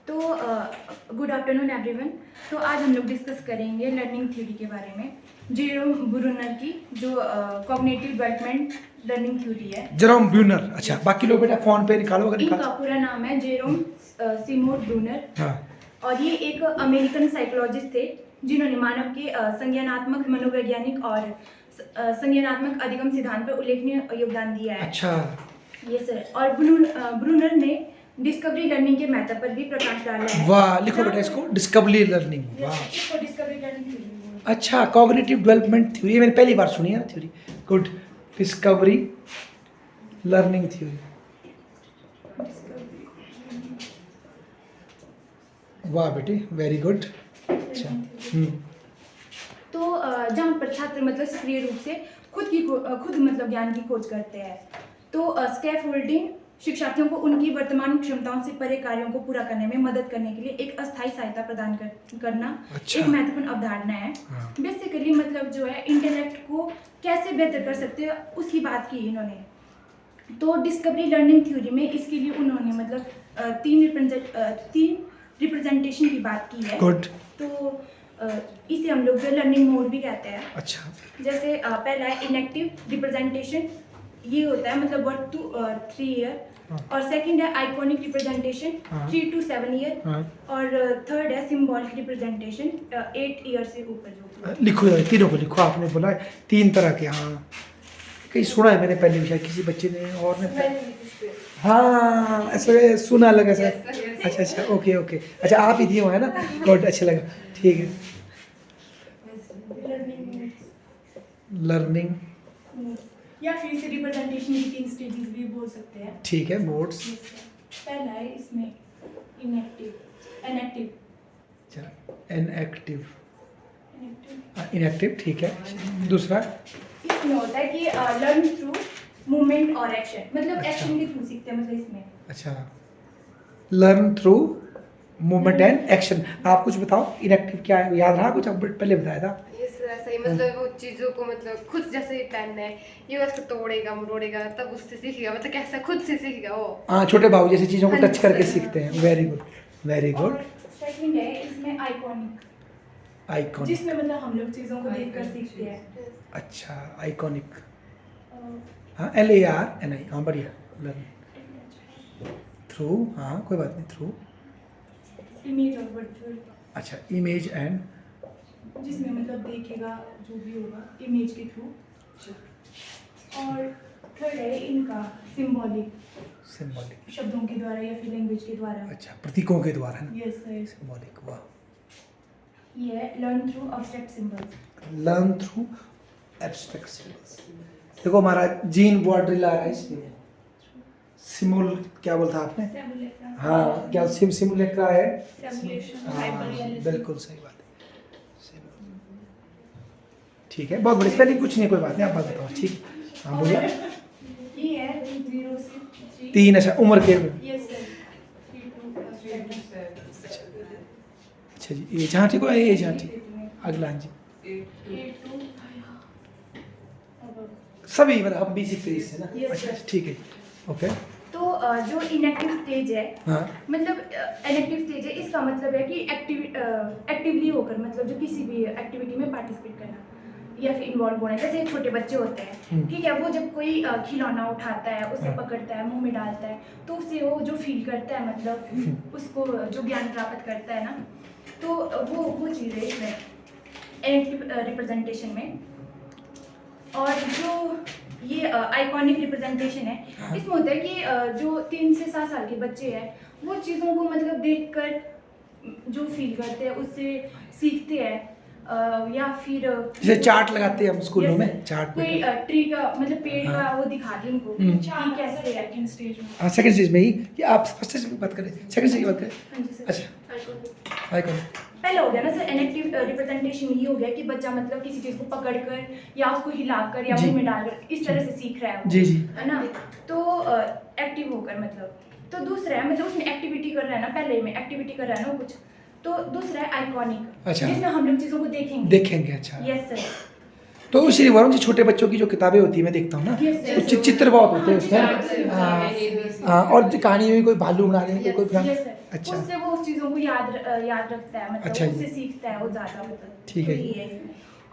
तो good afternoon everyone. तो आज हम लोग डिस्कस करेंगे लर्निंग थ्योरी के बारे में, जेरोम ब्रूनर की, जो कॉग्निटिव डेवलपमेंट लर्निंग थ्योरी है। Jerome Bruner. अच्छा, बाकी लोग बेटा फोन पे निकालो अगर इनका निकाल। पूरा नाम है जेरोम सीमोर ब्रूनर। हाँ। और ये एक अमेरिकन साइकोलॉजिस्ट थे जिन्होंने मानव के संज्ञानात्मक, मनोवैज्ञानिक और संज्ञानात्मक अधिगम सिद्धांत पर उल्लेखनीय योगदान दिया है। अच्छा। ये सर। और ब्रूनर ने डिस्कवरी लर्निंग के महत्व पर भी प्रकाश डाला है। वाह, लिखो बेटा इसको, डिस्कवरी लर्निंग। वाह, इसको डिस्कवरी लर्निंग थ्योरी। अच्छा, कॉग्निटिव डेवलपमेंट थ्योरी, ये मैंने पहली बार सुनी है ना theory. Good, discovery learning theory. वाह बेटे, वेरी गुड। अच्छा। तो जहाँ पर छात्र मतलब सक्रिय रूप से खुद मतलब ज्ञान की खोज करते हैं, तो स्कैफोल्डिंग शिक्षार्थियों को उनकी वर्तमान क्षमताओं से परे कार्यों को पूरा करने में मदद करने के लिए एक अस्थायी सहायता प्रदान करना अच्छा। एक महत्वपूर्ण अवधारणा है। हाँ। बेसिकली मतलब जो है इंटेलेक्ट को कैसे बेहतर कर सकते हैं उसकी बात की इन्होंने। तो डिस्कवरी लर्निंग थ्योरी में इसके लिए उन्होंने मतलब तीन रिप्रेजेंटेशन की बात की है। गुड। तो इसे हम लोग लर्निंग मोड भी कहते हैं। अच्छा। जैसे पहला है इनएक्टिव रिप्रेजेंटेशन, ये होता है मतलब 1 to 3 ईयर। हाँ। और सेकंड है आइकॉनिक रिप्रेजेंटेशन, हाँ। 3 to 7 ईयर। हाँ। और थर्ड है सिंबॉलिक रिप्रेजेंटेशन, 8 ईयर से ऊपर जो। लिखो यार, तीनों को लिखो। आपने बोला है तीन तरह के। हाँ, कहीं सुना है मैंने पहले, शायद किसी बच्चे ने और ने। हाँ, ऐसे सुना लगा सर। अच्छा अच्छा, ओके ओके। अच्छा, आप ही दिए हो है ना। गुड, अच्छा लगा। ठीक है। लर्निंग या फिर इसे रिप्रेजेंटेशन की 3 स्टेजेस भी बोल सकते हैं। ठीक है, मोड्स। पहला है इसमें इनएक्टिव। अच्छा, इनएक्टिव, इनएक्टिव, ठीक है। दूसरा इसमें होता है कि लर्न थ्रू मूवमेंट और एक्शन, मतलब अच्छा। एक्शन के थ्रू सीखते हैं मतलब इसमें। अच्छा, learn through movement and action. आप कुछ बताओ, इनएक्टिव क्या है? याद रहा कुछ? आप पहले बताया था। ऐसा ही मतलब वो चीज़ों को मतलब खुद जैसे ही पेन है ये उसको तोड़ेगा मरोड़ेगा तब उससे सीखेगा, मतलब कैसा खुद से सीखेगा वो। हाँ, छोटे बाबू जैसी चीज़ों को हाँ टच जी, करके सर। सीखते हैं। Very good, very good. और सेकंड है इसमें आइकॉनिक, आइकॉनिक। जिसमें मतलब हम लोग चीज़ों को देखकर सीखते हैं। अच्छा, आइकॉनिक। हाँ, LARNI। हाँ, बढ़िया। लर्न थ्रू, हाँ कोई बात नहीं, थ्रू। इमेज और वर्चुअल, अच्छा, इमेज एंड, जिसमें मतलब देखेगा जो भी होगा इमेज के थ्रू। और थर्ड है इनका सिंबॉलिक, सिंबॉलिक, शब्दों के द्वारा या फिर लैंग्वेज के द्वारा। अच्छा, प्रतीकों के द्वारा ना। Yes sir. सिंबॉलिक, वाह। ये है learn through abstract symbols. Learn through abstract symbols. देखो हमारा जीन बॉर्डरिल आ रहा है इसमें। सिमुल क्या बोलता आपने? हाँ, क्या सिमुलेक्रा है? हाँ, बिल्कुल सही बात है। ठीक है, बहुत बढ़िया। स्पेलिंग कुछ नहीं, कोई बात नहीं, आप बात बताओ। ठीक, हाँ बोलो। ये है 0 से 3। अच्छा, उम्र के। Yes sir. अच्छा जी, ये जहाँ ठीक हो, ये जहाँ ठीक। अगला जी, सभी मतलब हम भी सीखते हैं इससे ना। Yes, अच्छा, sir. ठीक है, ओके। तो जो इनएक्टिव स्टेज है, हाँ। मतलब इनएक्टिव स्टेज है, इसका मतलब है कि एक्टिवली होकर मतलब जो किसी भी एक्टिविटी में पार्टिसिपेट करना या फिर इन्वॉल्व होना। जैसे छोटे बच्चे होते हैं, ठीक है, वो जब कोई खिलौना उठाता है, उसे हाँ। पकड़ता है, मुंह में डालता है, तो उससे वो जो फील करता है मतलब उसको जो ज्ञान प्राप्त करता है ना, तो वो चीज़ है इसमें इनएक्टिव रिप्रेजेंटेशन में। और जो ये आइकॉनिक रिप्रेजेंटेशन है, हाँ। इसमें होता है कि जो 3 से 7 साल के बच्चे हैं वो चीज़ों को मतलब देखकर जो फील करते हैं उससे सीखते हैं। या फिर जैसे चार्ट लगाते हैं हम स्कूलों Yes, में, sir. चार्ट कोई पे। ट्री का मतलब पेड़ हाँ। का वो दिखा दे उनको हम्म। कि कैसे सेकंड स्टेज में। हाँ, सेकंड स्टेज में ही कि आप फर्स्ट स्टेज में बात करें, सेकंड स्टेज की बात करें। हाँ जी सर। अच्छा, आइकॉनिक। पहला हो गया ना सर इनएक्टिव रिप्रेजेंटेशन, ये हो गया कि बच्चा मतलब किसी चीज़ को पकड़कर या उसको हिलाकर या जी। मुंह में डालकर इस तरह से सीख रहा है वो, जी जी। है ना। तो एक्टिव होकर मतलब। तो दूसरा है मतलब उसमें एक्टिविटी कर रहा है ना, पहले में एक्टिविटी कर रहा है ना कुछ। तो दूसरा है आइकॉनिक, अच्छा। जिसमें हम लोग चीज़ों को देखेंगे। देखेंगे, अच्छा। Yes sir. तो इसीलिए बोल रहा हूँ जी, छोटे बच्चों की जो किताबें होती है मैं देखता हूँ ना, Yes, sir. तो चित्र बहुत होते हैं उसमें। हाँ, और जो कहानी में कोई भालू बना देंगे कोई Yes, sir. अच्छा उससे वो उस चीज़ों को याद रखता है, अच्छा मतलब जी। उससे सीखता है वो ज़्यादा, मतलब ठीक है तो जी। ये है।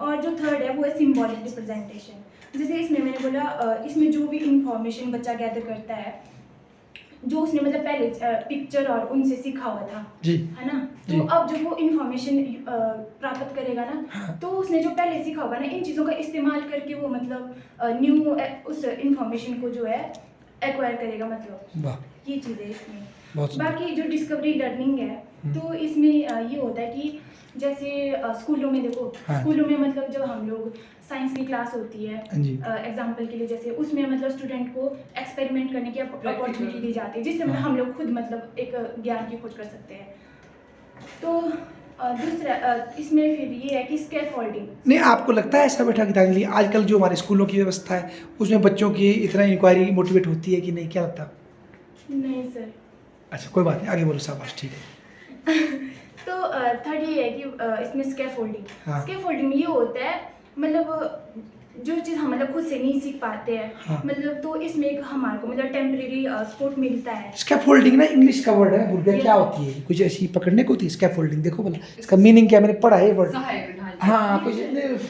और जो थर्ड है वो है सिम्बॉलिक रिप्रेजेंटेशन। जैसे इसमें मैंने बोला इसमें जो भी इंफॉर्मेशन बच्चा गैदर करता है, जो उसने मतलब पहले पिक्चर और उनसे सीखा हुआ था, जी है ना, जी। तो अब जब वो इंफॉर्मेशन प्राप्त करेगा ना, हाँ। तो उसने जो पहले सीखा होगा ना, इन चीज़ों का इस्तेमाल करके वो मतलब न्यू उस इंफॉर्मेशन को जो है एक्वायर करेगा, मतलब वाह, ये चीज़ है इसमें। बहुत सुंदर। बाकी जो डिस्कवरी लर्निंग है, तो इसमें ये होता है कि जैसे स्कूलों में देखो, हाँ। स्कूलों में मतलब जब हम लोग साइंस की क्लास होती है, हाँ जी। एग्जाम्पल के लिए, जैसे उसमें मतलब स्टूडेंट को एक्सपेरिमेंट करने की अपॉर्चुनिटी दी जाती है, जिससे मतलब हाँ। हम लोग खुद मतलब एक ज्ञान की खोज कर सकते हैं। तो दूसरा इसमें फिर ये है कि स्कैफोल्डिंग। नहीं, आपको लगता है ऐसा बैठा कि ताकि आजकल जो हमारे स्कूलों की व्यवस्था है उसमें बच्चों की इतना इंक्वायरी मोटिवेट होती है कि नहीं, क्या लगता है? नहीं सर। अच्छा कोई बात नहीं, आगे बोलो, शाबाश, ठीक है। तो थर्ड ये है कि इसमें स्कैफोल्डिंग। हाँ। स्कैफोल्डिंग में ये होता है मतलब जो चीज़ हम मतलब खुद से नहीं सीख पाते हैं, हाँ। मतलब तो इसमें एक हमारे को मतलब टेम्परेरी सपोर्ट मिलता है। स्कैफोल्डिंग ना इंग्लिश का वर्ड है, भूल गया क्या होती है, कुछ ऐसी पकड़ने को होती है स्कैफोल्डिंग। देखो भला इसका मीनिंग क्या, मैंने पढ़ा है ये वर्ड। सहायक ढांचा। हाँ, कुछ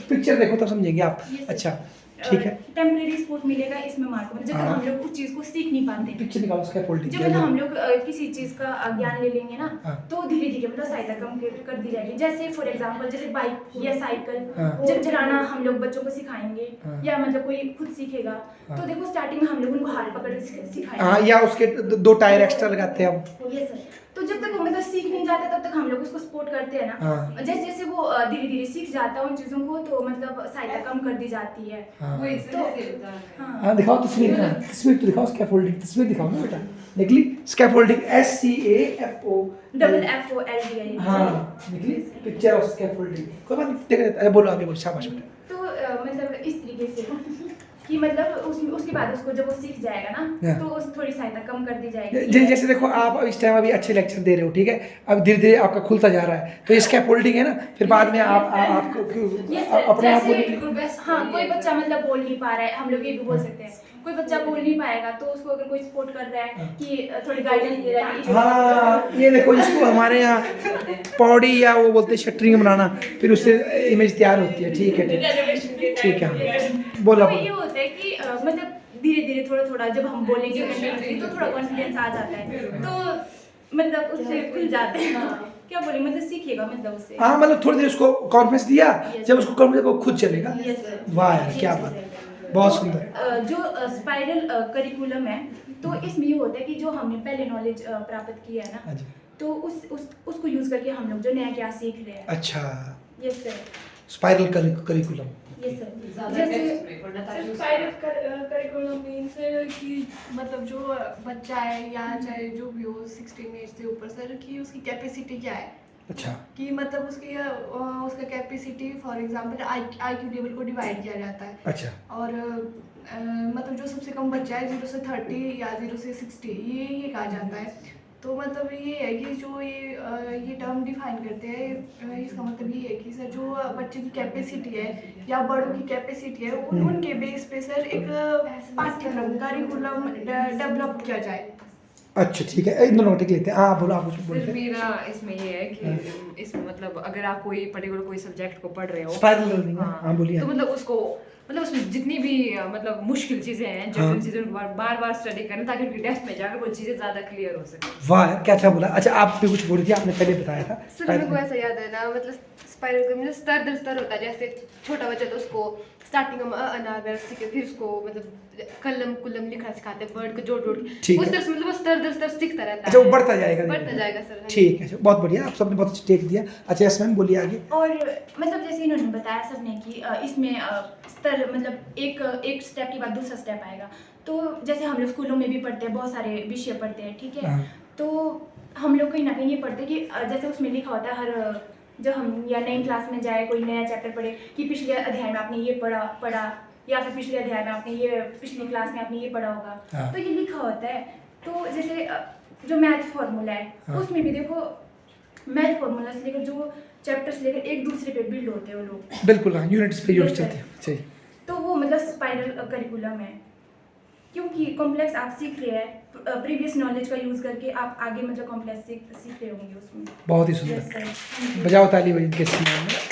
पिक्चर देखो तब समझेंगे आप। अच्छा ठीक है, टेम्परेरी सपोर्ट मिलेगा इसमें हमारे को, मतलब जब तक हाँ। हम लोग उस चीज़ को सीख नहीं पाते। पिक्चर निकालो स्कैफोल्डिंग जब क्या मतलब है? हम लोग किसी चीज़ का ज्ञान ले लेंगे ना, हाँ। तो धीरे धीरे मतलब सहायता कम कर दी जाएगी। जैसे फॉर एग्जांपल जैसे बाइक या साइकिल हाँ। जब चलाना हम लोग बच्चों को सिखाएंगे, हाँ। या मतलब कोई खुद सीखेगा, हाँ। तो देखो स्टार्टिंग में हम लोग उनको हाथ पकड़ के सिखाएंगे। हाँ, या उसके दो टायर एक्स्ट्रा लगाते हैं हम। ये सर, तो जब तक वो मतलब सीख नहीं जाते तब तक हम लोग उसको सपोर्ट करते हैं ना। हाँ। जैसे जैसे वो धीरे धीरे सीख जाता है उन चीज़ों को, तो मतलब सहायता कम कर दी जाती है। हाँ। वही तो हाँ। हाँ, दिखाओ तस्वीर, तस्वीर तो दिखाओ, स्कैफोल्डिंग तस्वीर दिखाओ ना बेटा, निकली स्कैफोल्डिंग SCAFOLDING। हाँ निकली पिक्चर ऑफ स्कैफोल्डिंग। कोई बात नहीं, देख लेते हैं। बोलो आगे बोलो, शाबाश बेटा। तो मतलब इस तरीके से कि मतलब उसके बाद उसको जब वो सीख जाएगा ना, हाँ। तो उस थोड़ी सहायता कम कर दी जाएगी। जैसे देखो आप इस टाइम अभी अच्छे लेक्चर दे रहे हो, ठीक है, अब धीरे धीरे आपका खुलता जा रहा है, तो ये स्कैफोल्डिंग है ना, फिर बाद में आप अपने आप को हाँ, कोई बच्चा मतलब बोल नहीं पा रहा है, हम लोग ये भी बोल सकते हैं, कोई बच्चा बोल नहीं पाएगा तो उसको अगर कोई सपोर्ट कर रहा है कि थोड़ी गाइडेंस दे रहा है। हाँ, ये देखो इसको हमारे यहाँ पौड़ी या वो बोलते हैं शटरिंग बनाना, फिर उससे इमेज तैयार होती है। ठीक है ठीक है, बोला तो ये होता है कि मतलब धीरे धीरे थोड़ा थोड़ा जब हम बोलेंगे कंटिन्यूसली तो थोड़ा कॉन्फिडेंस आ जाता है, तो मतलब उससे खुल जाते हैं। क्या बोले, मतलब सीखिएगा मतलब उससे। हाँ, मतलब थोड़ी देर उसको कॉन्फिडेंस दिया, जब उसको कॉन्फिडेंस वो खुद चलेगा। Yes, sir. वाह यार, क्या ये बात, चीज़ है। बहुत सुंदर। जो स्पाइरल करिकुलम है, तो इसमें ये होता है कि जो हमने पहले नॉलेज प्राप्त की है ना, हाँ जी। तो उसको यूज करके हम लोग जो नया क्या सीख रहे हैं। अच्छा, yes sir, spiral curriculum. Yes sir. ज़्यादा जैसे टेक्स्ट में पढ़ना ताकि उसको- स्पाइरल करिकुलम मीन्स कि मतलब जो बच्चा है या चाहे जो भी हो 16 एज से ऊपर सर की उसकी कैपेसिटी क्या है, अच्छा कि मतलब उसका capacity for example IQ level को डिवाइड किया जाता है। अच्छा और मतलब जो सबसे कम बच्चा है 0 से 30 या 0 से 60 ये कहा जाता है। तो मतलब ये है कि जो ये टर्म डिफाइन करते हैं, इसका मतलब ये है कि सर जो बच्चे की कैपेसिटी है या बड़ों की कैपेसिटी है उनके बेस पे सर एक पाठ्यक्रम करिकुलम डेवलप किया जाए। अच्छा ठीक है, इन दोनों को टिक लेते हैं। हाँ बोलो, आप कुछ सिर्फ बोलते हैं। मेरा इसमें ये है कि इसमें मतलब अगर आप कोई पर्टिकुलर कोई सब्जेक्ट को पढ़ रहे हो, स्पाइरल लर्निंग, हाँ बोलिए। तो मतलब उसको मतलब उसमें जितनी भी मतलब मुश्किल चीजें हैं, हाँ। जटिल चीजें, उनको बार बार स्टडी करना ताकि उनकी टेस्ट में जाकर वो चीजें ज्यादा क्लियर हो सके। वाह यार, क्या अच्छा बोला। अच्छा, आप भी कुछ बोल रही थी, आपने पहले बताया था। सर मेरे को ऐसा याद है ना, मतलब स्पाइरल का मतलब स्तर दर स्तर होता है। जैसे छोटा बच्चा तो उसको स्टार्टिंग में अनार सीखे, फिर उसको मतलब कलम कुलम लिखना सिखाते हैं, वर्ड को जोड़ जोड़ के ठीक उस है। तरह से मतलब वो स्तर दर स्तर सीखता रहता है। अच्छा, वो बढ़ता जाएगा धीरे बढ़ता धीरे। जाएगा सर। हाँ जी। ठीक है, बहुत बढ़िया, आप सबने बहुत अच्छा टेक दिया। अच्छा यस मैम, बोलिए आगे। और मतलब जैसे इन्होंने बताया सबने कि इसमें स्तर मतलब एक स्टेप के बाद दूसरा स्टेप आएगा। तो जैसे हम लोग स्कूलों में भी पढ़ते हैं, बहुत सारे विषय पढ़ते हैं, ठीक है। हाँ। तो हम लोग कहीं ना कहीं ये पढ़ते हैं कि जैसे उसमें लिखा होता है हर जब हम या नई क्लास में जाए, कोई नया चैप्टर पढ़े कि पिछले अध्याय में आपने ये पढ़ा या फिर पिछले अध्याय में आपने ये पिछली क्लास में आपने ये पढ़ा होगा। हाँ। तो ये लिखा होता है। तो जैसे जो मैथ फॉर्मूला है, हाँ। उसमें भी देखो मैथ फॉर्मूला से लेकर जो चैप्टर्स लेकर एक दूसरे पे बिल्ड होते हैं वो लोग, बिल्कुल हाँ, यूनिट्स पे यूनिट Yes, चलते हैं सही। तो वो मतलब स्पाइरल करिकुलम है, क्योंकि कॉम्प्लेक्स आप सीख रहे हैं, प्रीवियस नॉलेज का यूज़ करके आप आगे मतलब कॉम्प्लेक्स सीख रहे होंगे उसमें। बहुत ही Yes, सुंदर, sir. Thank you. बजाओ ताली भाई इनके सम्मान में।